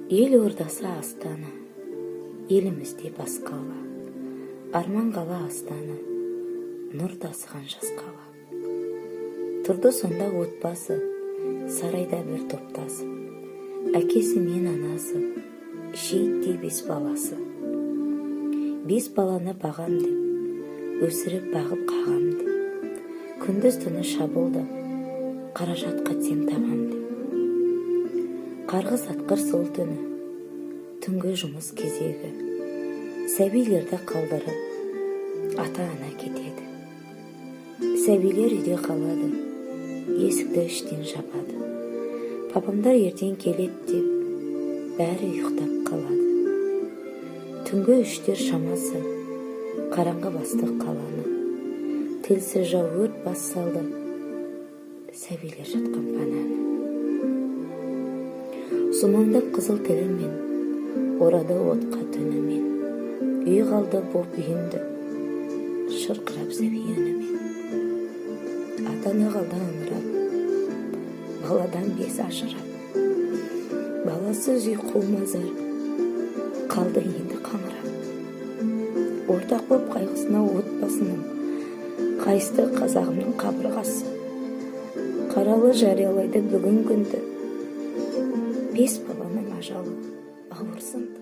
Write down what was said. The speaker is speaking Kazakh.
Ел ордасы Астана, елімізде бас қала, арман қала Астана, нұр тасыған жас қала. Тұрды сонда отбасы, сарайда бір топтасы, әкесі мен анасы, шейіттей 5 баласы. 5 баланы бағам деп, өсіріп бағып қағам деп, күндіз түні шабылды, қаражат қатсем табам деп. Қарғыс атқыр сол түні, түнгі жұмыс кезегі, сәбилерді қалдырып, ата-ана кетеді. Сәбилер үйде қалады, есікті іштен жабады. Папамдар ертең келеді деп, бәрі ұйықтап қалады. Түнгі 3-тер шамасы, қараңғы басты қаланы, тілсіз жау өрт бас салды, сәбилер жатқан пананы. Сумаңдап қызыл тілімен, орады отқа түнімен, үй қалды боп үйінді, шырқырап сәби үнімен. Ата-ана қалды аңырап, баладан бес ашырап, баласыз үй құлмазар, қалды енді қаңырап. Ортақ боп қайғысына отбасының, қайысты қазағымның қабырғасы, қаралы жариялайды бүгін күнді, 5 баланың ажалы ауырсын.